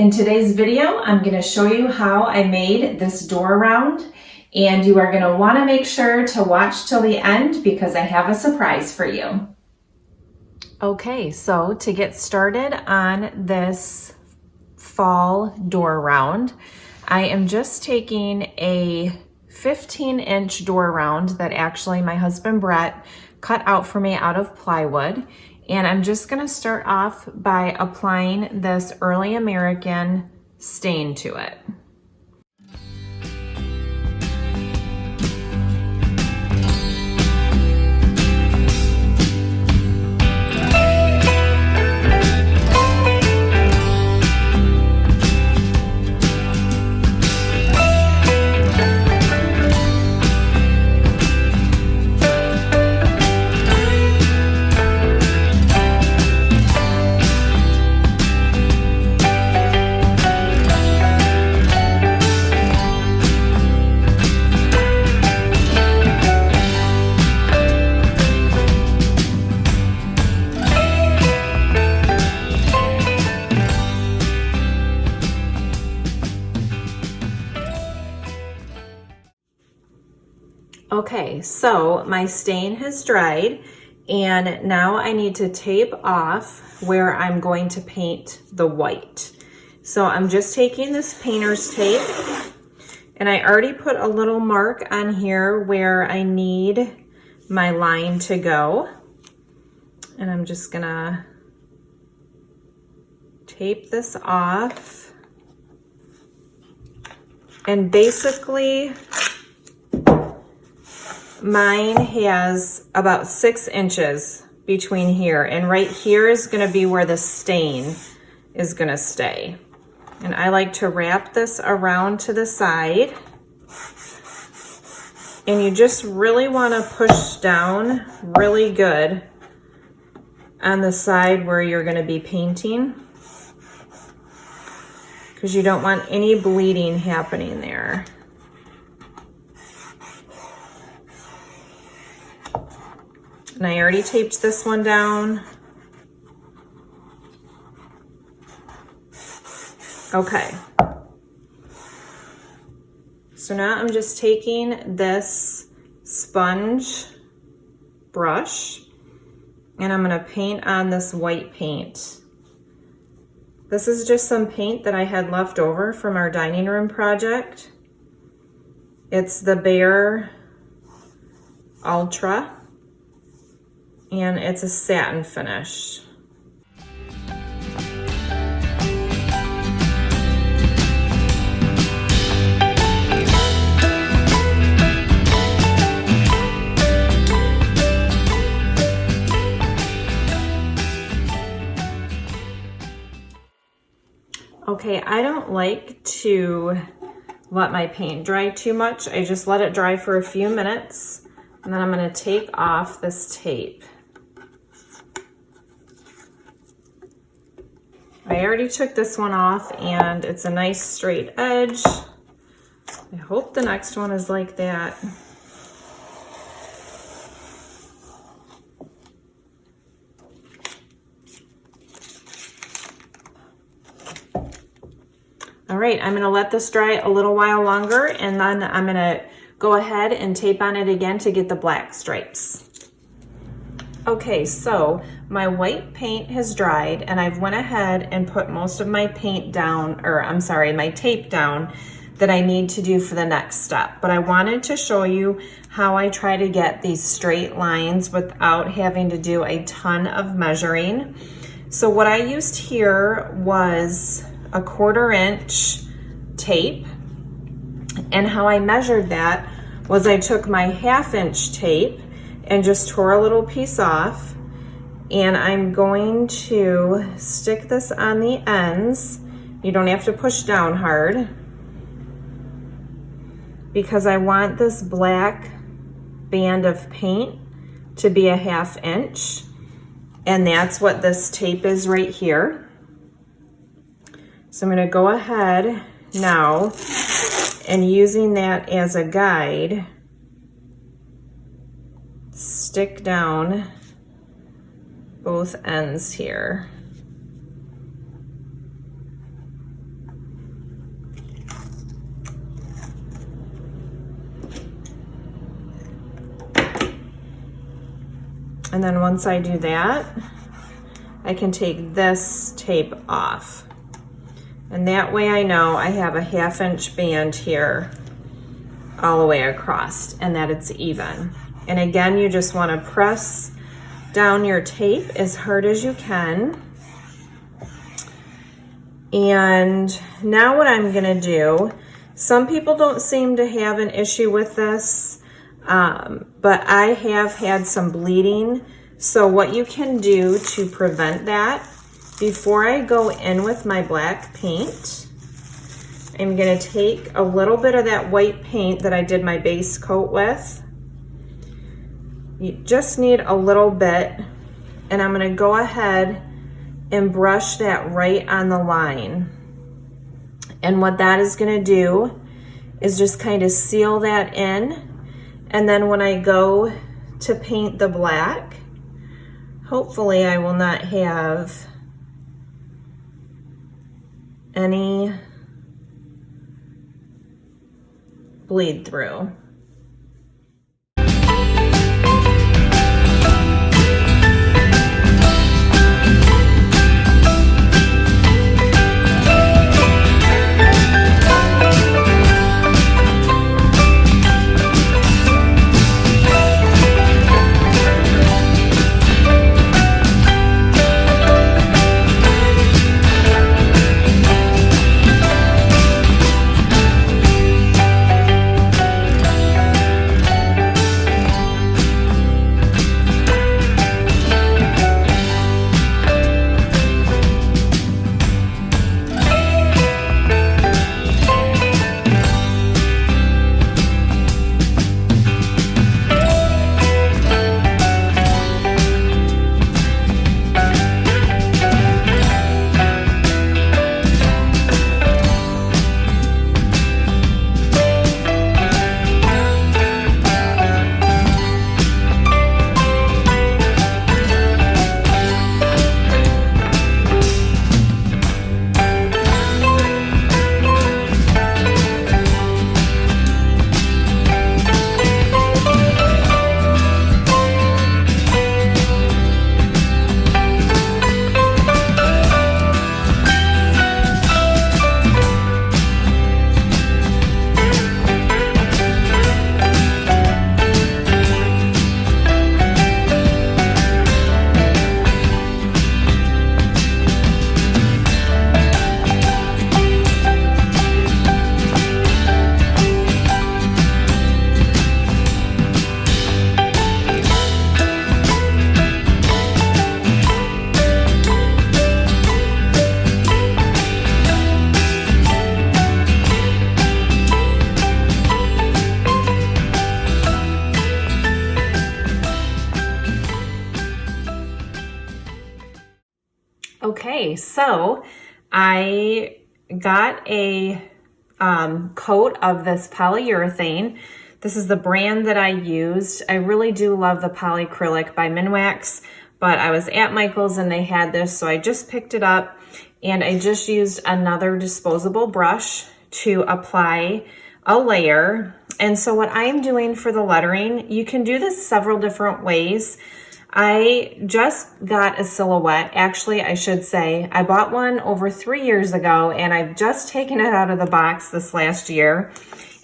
In today's video, I'm going to show you how I made this door round, and you are going to want to make sure to watch till the end because I have a surprise for you. Okay, so to get started on this fall door round, I am just taking a 15-inch door round that actually my husband Brett cut out for me out of plywood. And I'm just gonna start off by applying this Early American stain to it. Okay, so my stain has dried and now I need to tape off where I'm going to paint the white. So I'm just taking this painter's tape and I already put a little mark on here where I need my line to go. And I'm just gonna tape this off. And basically, mine has about 6 inches between here, and right here is going to be where the stain is going to stay. And I like to wrap this around to the side, and you just really want to push down really good on the side where you're going to be painting, because you don't want any bleeding happening there. And I already taped this one down. Okay. So now I'm just taking this sponge brush and I'm gonna paint on this white paint. This is just some paint that I had left over from our dining room project. It's the Behr Ultra. And it's a satin finish. Okay, I don't like to let my paint dry too much. I just let it dry for a few minutes, and then I'm gonna take off this tape. I already took this one off and it's a nice straight edge. I hope the next one is like that. All right, I'm gonna let this dry a little while longer and then I'm gonna go ahead and tape on it again to get the black stripes. Okay, so my white paint has dried and I've went ahead and put most of my paint down, or I'm sorry, my tape down that I need to do for the next step. But I wanted to show you how I try to get these straight lines without having to do a ton of measuring. So what I used here was a 1/4 inch tape, and how I measured that was I took my 1/2 inch tape and just tore a little piece off, and I'm going to stick this on the ends. You don't have to push down hard because I want this black band of paint to be a 1/2 inch, and that's what this tape is right here. So I'm going to go ahead now and using that as a guide, stick down both ends here. And then once I do that, I can take this tape off. And that way I know I have a 1/2 inch band here all the way across and that it's even. And again, you just want to press down your tape as hard as you can. And now what I'm gonna do, some people don't seem to have an issue with this, but I have had some bleeding. So what you can do to prevent that, before I go in with my black paint, I'm gonna take a little bit of that white paint that I did my base coat with. You just need a little bit, and I'm gonna go ahead and brush that right on the line. And what that is gonna do is just kind of seal that in. And then when I go to paint the black, hopefully I will not have any bleed through. Okay, so I got a coat of this polyurethane. This is the brand that I used. I really do love the polyacrylic by Minwax, but I was at Michael's and they had this, so I just picked it up and I just used another disposable brush to apply a layer. And so what I'm doing for the lettering, you can do this several different ways. I just got a silhouette. Actually, I should say, I bought one over 3 years ago and I've just taken it out of the box this last year.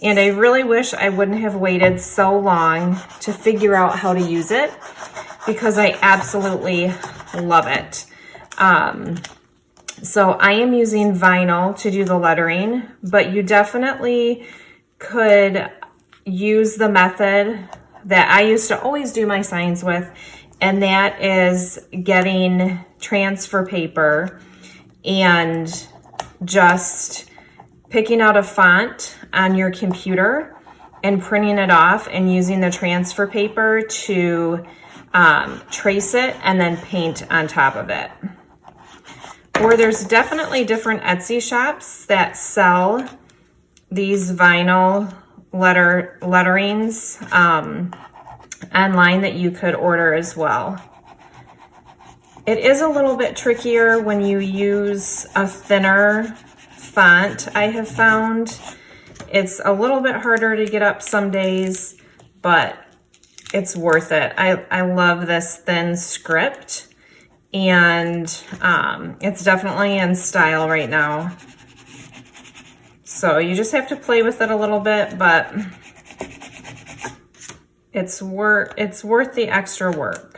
And I really wish I wouldn't have waited so long to figure out how to use it because I absolutely love it. So I am using vinyl to do the lettering, but you definitely could use the method that I used to always do my signs with, and that is getting transfer paper and just picking out a font on your computer and printing it off and using the transfer paper to trace it and then paint on top of it. Or there's definitely different Etsy shops that sell these vinyl letterings online that you could order as well. It is a little bit trickier when you use a thinner font, I have found. It's a little bit harder to get up some days, but it's worth it. I love this thin script, and it's definitely in style right now. So you just have to play with it a little bit, but it's worth the extra work.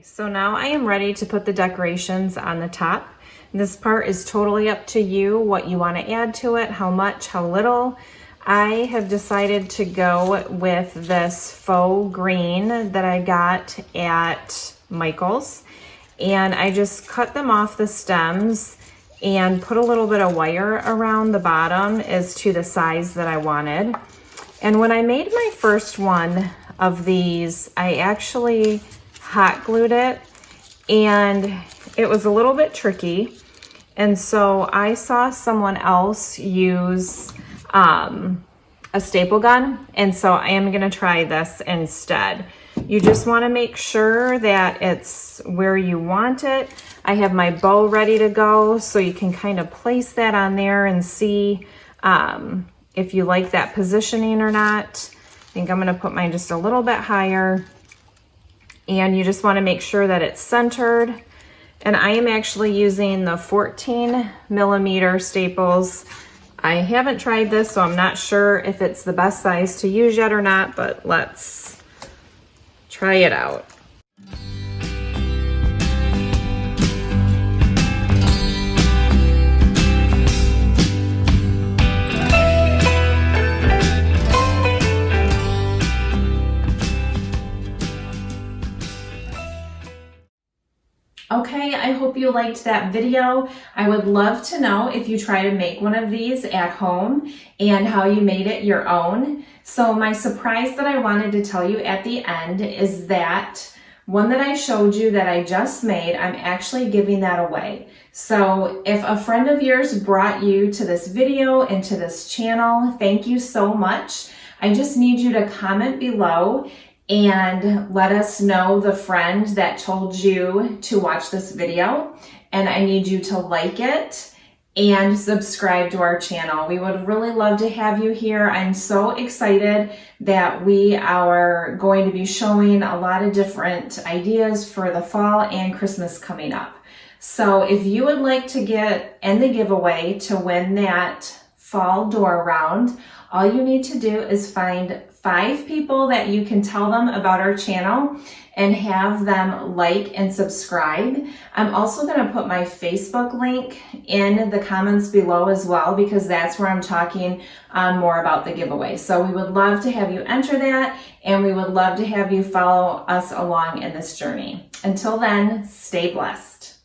So now I am ready to put the decorations on the top. This part is totally up to you, what you want to add to it, how much, how little. I have decided to go with this faux green that I got at Michael's, and I just cut them off the stems and put a little bit of wire around the bottom as to the size that I wanted. And when I made my first one of these, I actually hot glued it, and it was a little bit tricky. And so I saw someone else use a staple gun, and so I am gonna try this instead. You just wanna make sure that it's where you want it. I have my bow ready to go, so you can kind of place that on there and see if you like that positioning or not. I think I'm gonna put mine just a little bit higher. And you just want to make sure that it's centered. And I am actually using the 14mm staples. I haven't tried this, so I'm not sure if it's the best size to use yet or not, but let's try it out. Okay, I hope you liked that video. I would love to know if you try to make one of these at home and how you made it your own. So my surprise that I wanted to tell you at the end is that one that I showed you that I just made, I'm actually giving that away. So if a friend of yours brought you to this video and to this channel, thank you so much. I just need you to comment below and let us know the friend that told you to watch this video. And I need you to like it and subscribe to our channel. We would really love to have you here. I'm so excited that we are going to be showing a lot of different ideas for the fall and Christmas coming up. So if you would like to get in the giveaway to win that fall door round, all you need to do is find 5 people that you can tell them about our channel and have them like and subscribe. I'm also going to put my Facebook link in the comments below as well, because that's where I'm talking more about the giveaway. So we would love to have you enter that, and we would love to have you follow us along in this journey. Until then, stay blessed.